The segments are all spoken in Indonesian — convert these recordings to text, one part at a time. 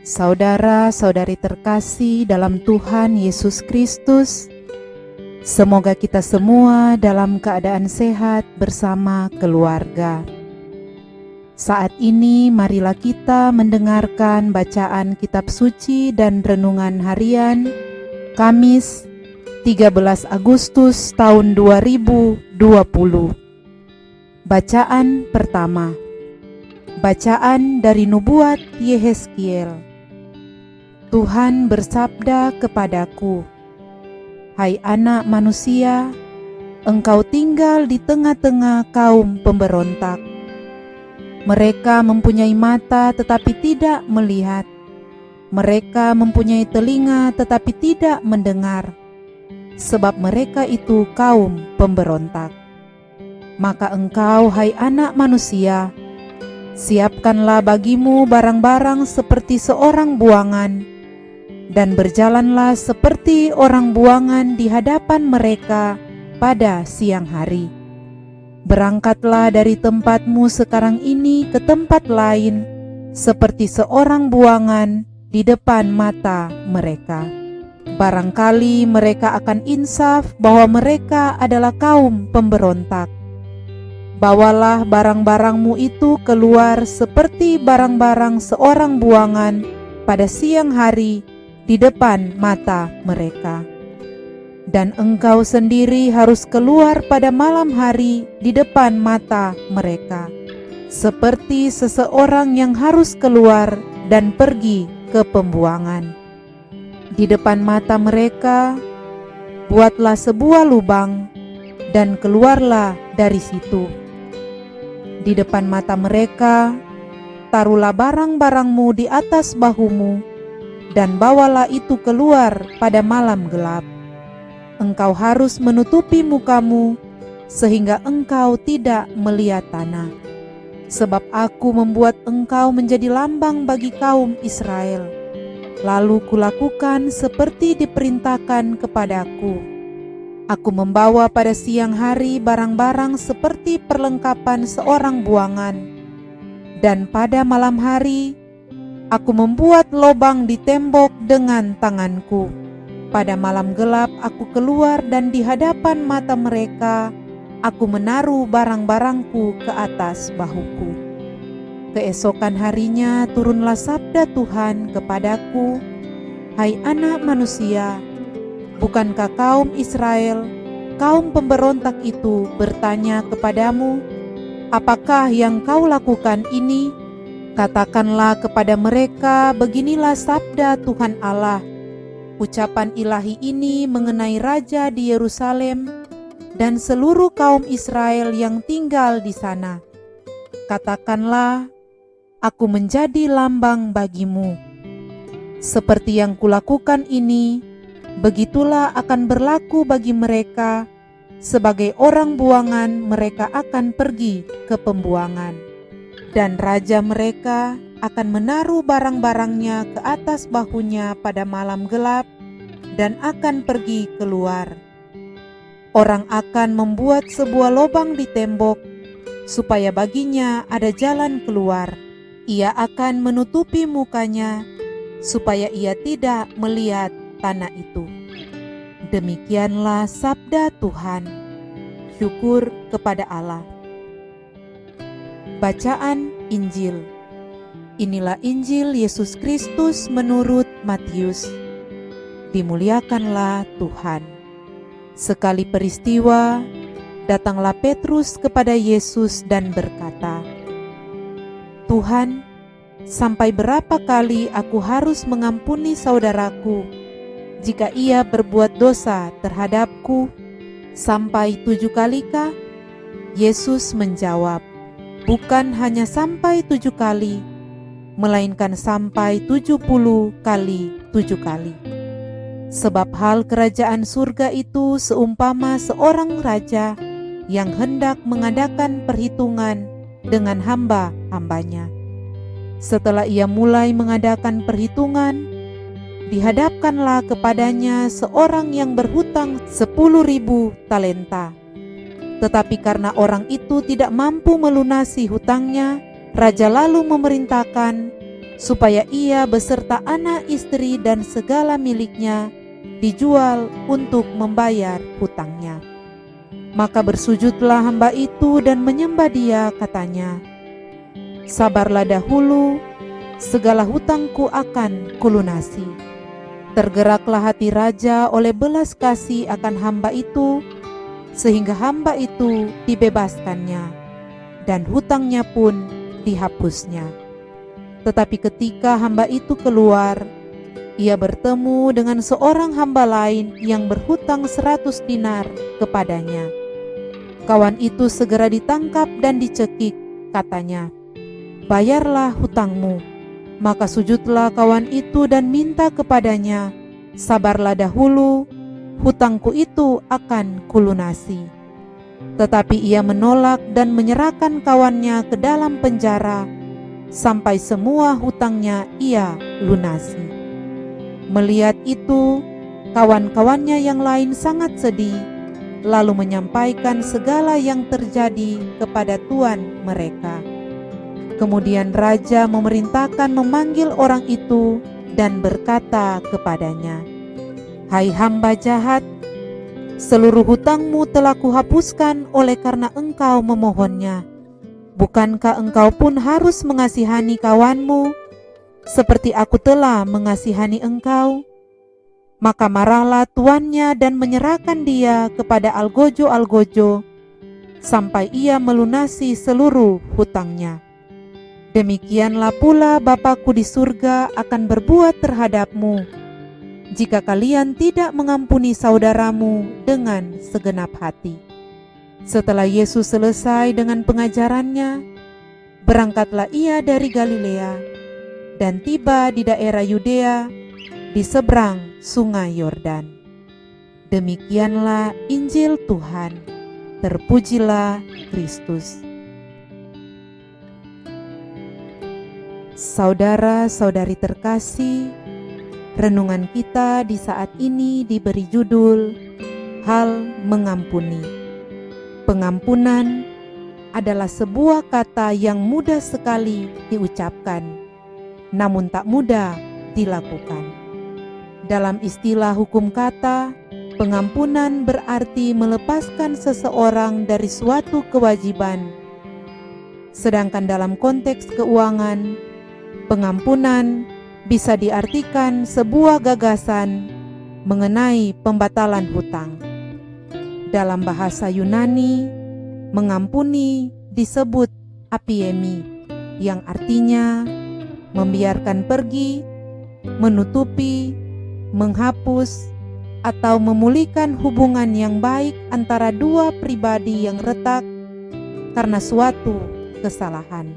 Saudara-saudari terkasih dalam Tuhan Yesus Kristus, semoga kita semua dalam keadaan sehat bersama keluarga. Saat ini marilah kita mendengarkan bacaan kitab suci dan renungan harian Kamis 13 Agustus tahun 2020. Bacaan pertama. Bacaan dari nubuat Yehezkiel. Tuhan bersabda kepadaku, "Hai anak manusia, engkau tinggal di tengah-tengah kaum pemberontak. Mereka mempunyai mata tetapi tidak melihat. Mereka mempunyai telinga tetapi tidak mendengar, sebab mereka itu kaum pemberontak. Maka engkau, hai anak manusia, siapkanlah bagimu barang-barang seperti seorang buangan, dan berjalanlah seperti orang buangan di hadapan mereka pada siang hari. Berangkatlah dari tempatmu sekarang ini ke tempat lain, seperti seorang buangan di depan mata mereka. Barangkali mereka akan insaf bahwa mereka adalah kaum pemberontak. Bawalah barang-barangmu itu keluar seperti barang-barang seorang buangan pada siang hari di depan mata mereka. Dan engkau sendiri harus keluar pada malam hari di depan mata mereka, seperti seseorang yang harus keluar dan pergi ke pembuangan. Di depan mata mereka, buatlah sebuah lubang dan keluarlah dari situ. Di depan mata mereka, taruhlah barang-barangmu di atas bahumu, dan bawalah itu keluar pada malam gelap. Engkau harus menutupi mukamu, sehingga engkau tidak melihat tanah. Sebab aku membuat engkau menjadi lambang bagi kaum Israel. Lalu kulakukan seperti diperintahkan kepadaku. Aku membawa pada siang hari barang-barang seperti perlengkapan seorang buangan, dan pada malam hari aku membuat lobang di tembok dengan tanganku. Pada malam gelap aku keluar dan di hadapan mata mereka aku menaruh barang-barangku ke atas bahuku. Keesokan harinya turunlah sabda Tuhan kepadaku, "Hai anak manusia, bukankah kaum Israel, kaum pemberontak itu bertanya kepadamu, apakah yang kau lakukan ini? Katakanlah kepada mereka, beginilah sabda Tuhan Allah, ucapan ilahi ini mengenai Raja di Yerusalem dan seluruh kaum Israel yang tinggal di sana. Katakanlah, aku menjadi lambang bagimu. Seperti yang kulakukan ini, begitulah akan berlaku bagi mereka. Sebagai orang buangan mereka akan pergi ke pembuangan. Dan raja mereka akan menaruh barang-barangnya ke atas bahunya pada malam gelap dan akan pergi keluar. Orang akan membuat sebuah lubang di tembok supaya baginya ada jalan keluar. Ia akan menutupi mukanya supaya ia tidak melihat tanah itu." Demikianlah sabda Tuhan. Syukur kepada Allah. Bacaan Injil. Inilah Injil Yesus Kristus menurut Matius. Dimuliakanlah Tuhan. Sekali peristiwa, datanglah Petrus kepada Yesus dan berkata, "Tuhan, sampai berapa kali aku harus mengampuni saudaraku jika ia berbuat dosa terhadapku? Sampai 7 kalikah?" Yesus menjawab, "Bukan hanya sampai 7 kali, melainkan sampai 70 kali 7 kali. Sebab hal kerajaan surga itu seumpama seorang raja yang hendak mengadakan perhitungan dengan hamba-hambanya. Setelah ia mulai mengadakan perhitungan, dihadapkanlah kepadanya seorang yang berhutang 10.000 talenta. Tetapi karena orang itu tidak mampu melunasi hutangnya, raja lalu memerintahkan supaya ia beserta anak istri dan segala miliknya dijual untuk membayar hutangnya. Maka bersujudlah hamba itu dan menyembah dia, katanya, "Sabarlah dahulu, segala hutangku akan kulunasi." Tergeraklah hati raja oleh belas kasih akan hamba itu, sehingga hamba itu dibebaskannya, dan hutangnya pun dihapusnya. Tetapi ketika hamba itu keluar, ia bertemu dengan seorang hamba lain yang berhutang 100 dinar kepadanya. Kawan itu segera ditangkap dan dicekik, katanya, "Bayarlah hutangmu." Maka sujudlah kawan itu dan minta kepadanya, "Sabarlah dahulu, hutangku itu akan kulunasi." Tetapi ia menolak dan menyerahkan kawannya ke dalam penjara sampai semua hutangnya ia lunasi. Melihat itu, kawan-kawannya yang lain sangat sedih, lalu menyampaikan segala yang terjadi kepada tuan mereka. Kemudian raja memerintahkan memanggil orang itu dan berkata kepadanya, "Hai hamba jahat, seluruh hutangmu telah kuhapuskan oleh karena engkau memohonnya. Bukankah engkau pun harus mengasihani kawanmu, seperti aku telah mengasihani engkau?" Maka marahlah tuannya dan menyerahkan dia kepada algojo-algojo sampai ia melunasi seluruh hutangnya. Demikianlah pula Bapakku di surga akan berbuat terhadapmu, jika kalian tidak mengampuni saudaramu dengan segenap hati. Setelah Yesus selesai dengan pengajarannya, berangkatlah ia dari Galilea dan tiba di daerah Yudea di seberang sungai Yordan. Demikianlah Injil Tuhan. Terpujilah Kristus. Saudara-saudari terkasih, renungan kita di saat ini diberi judul Hal Mengampuni. Pengampunan adalah sebuah kata yang mudah sekali diucapkan, namun tak mudah dilakukan. Dalam istilah hukum kata, pengampunan berarti melepaskan seseorang dari suatu kewajiban. Sedangkan dalam konteks keuangan, pengampunan bisa diartikan sebuah gagasan mengenai pembatalan hutang. Dalam bahasa Yunani, mengampuni disebut apiemi, yang artinya membiarkan pergi, menutupi, menghapus, atau memulihkan hubungan yang baik antara dua pribadi yang retak karena suatu kesalahan.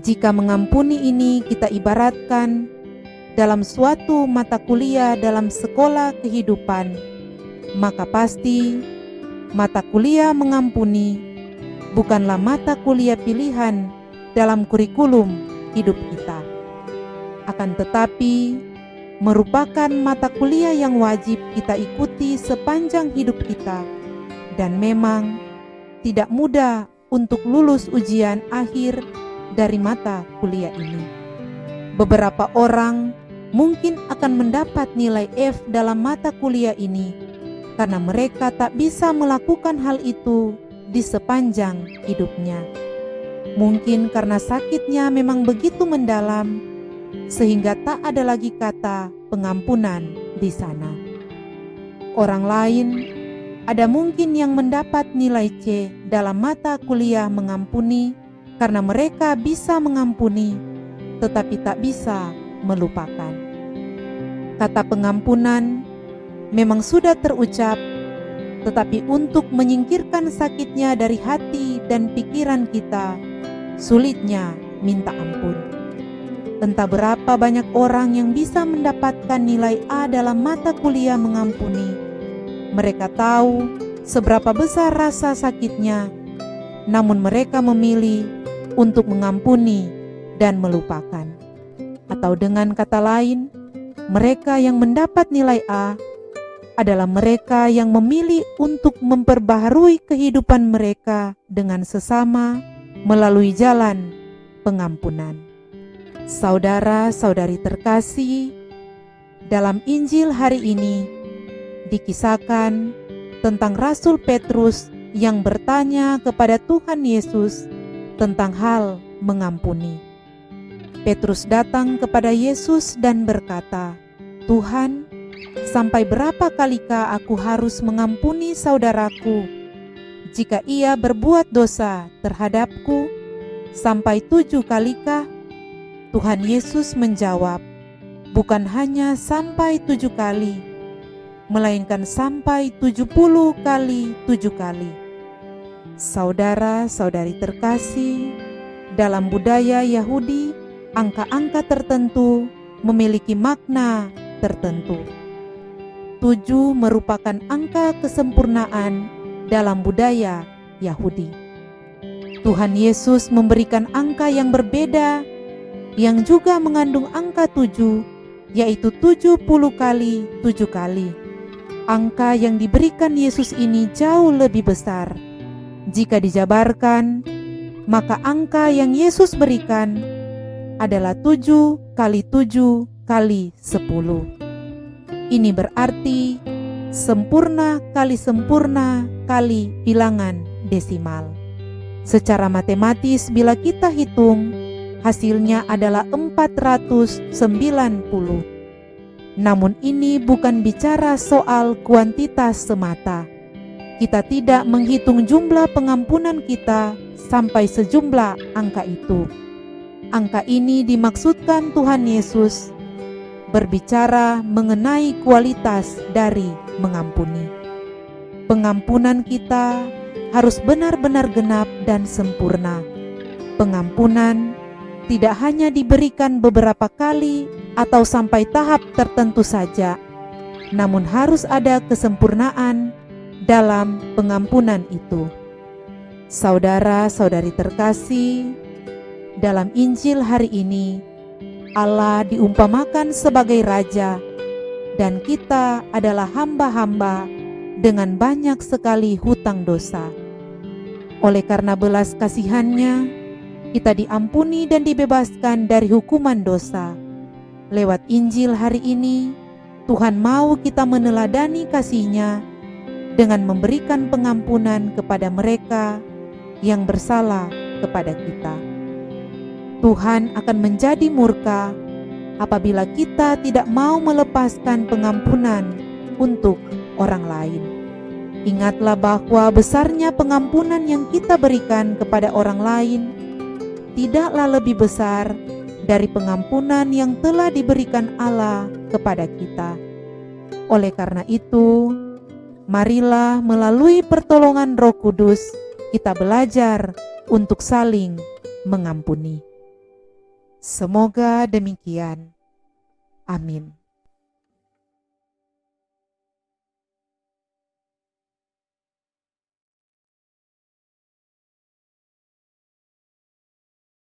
Jika mengampuni ini kita ibaratkan dalam suatu mata kuliah dalam sekolah kehidupan, maka pasti mata kuliah mengampuni bukanlah mata kuliah pilihan dalam kurikulum hidup kita. Akan tetapi, merupakan mata kuliah yang wajib kita ikuti sepanjang hidup kita, dan memang tidak mudah untuk lulus ujian akhir dari mata kuliah ini. Beberapa orang mungkin akan mendapat nilai F dalam mata kuliah ini karena mereka tak bisa melakukan hal itu di sepanjang hidupnya. Mungkin karena sakitnya memang begitu mendalam sehingga tak ada lagi kata pengampunan di sana. Orang lain ada mungkin yang mendapat nilai C dalam mata kuliah mengampuni karena mereka bisa mengampuni tetapi tak bisa melupakan. Kata pengampunan memang sudah terucap, tetapi untuk menyingkirkan sakitnya dari hati dan pikiran kita, sulitnya minta ampun. Entah berapa banyak orang yang bisa mendapatkan nilai A dalam mata kuliah mengampuni. Mereka tahu seberapa besar rasa sakitnya, namun mereka memilih untuk mengampuni dan melupakan. Atau dengan kata lain, mereka yang mendapat nilai A adalah mereka yang memilih untuk memperbaharui kehidupan mereka dengan sesama melalui jalan pengampunan. Saudara-saudari terkasih, dalam Injil hari ini dikisahkan tentang Rasul Petrus yang bertanya kepada Tuhan Yesus tentang hal mengampuni. Petrus datang kepada Yesus dan berkata, "Tuhan, sampai berapa kalikah aku harus mengampuni saudaraku jika ia berbuat dosa terhadapku? Sampai 7 kalikah?" Tuhan Yesus menjawab, "Bukan hanya sampai 7 kali, melainkan sampai 70 kali 7 kali. Saudara-saudari terkasih, dalam budaya Yahudi, angka-angka tertentu memiliki makna tertentu. 7 merupakan angka kesempurnaan dalam budaya Yahudi. Tuhan Yesus memberikan angka yang berbeda yang juga mengandung angka 7, yaitu 70 kali 7 kali. Angka yang diberikan Yesus ini jauh lebih besar. Jika dijabarkan, maka angka yang Yesus berikan adalah 7 kali 7 kali 10. Ini berarti sempurna kali bilangan desimal. Secara matematis bila kita hitung, hasilnya adalah 490. Namun ini bukan bicara soal kuantitas semata. Kita tidak menghitung jumlah pengampunan kita sampai sejumlah angka itu. Angka ini dimaksudkan Tuhan Yesus berbicara mengenai kualitas dari mengampuni. Pengampunan kita harus benar-benar genap dan sempurna. Pengampunan tidak hanya diberikan beberapa kali atau sampai tahap tertentu saja, namun harus ada kesempurnaan dalam pengampunan itu. Saudara-saudari terkasih, dalam Injil hari ini, Allah diumpamakan sebagai Raja, dan kita adalah hamba-hamba dengan banyak sekali hutang dosa. Oleh karena belas kasihan-Nya, kita diampuni dan dibebaskan dari hukuman dosa. Lewat Injil hari ini, Tuhan mau kita meneladani kasih-Nya dengan memberikan pengampunan kepada mereka yang bersalah kepada kita. Tuhan akan menjadi murka apabila kita tidak mau melepaskan pengampunan untuk orang lain. Ingatlah bahwa besarnya pengampunan yang kita berikan kepada orang lain tidaklah lebih besar dari pengampunan yang telah diberikan Allah kepada kita. Oleh karena itu, marilah melalui pertolongan Roh Kudus kita belajar untuk saling mengampuni. Semoga demikian. Amin.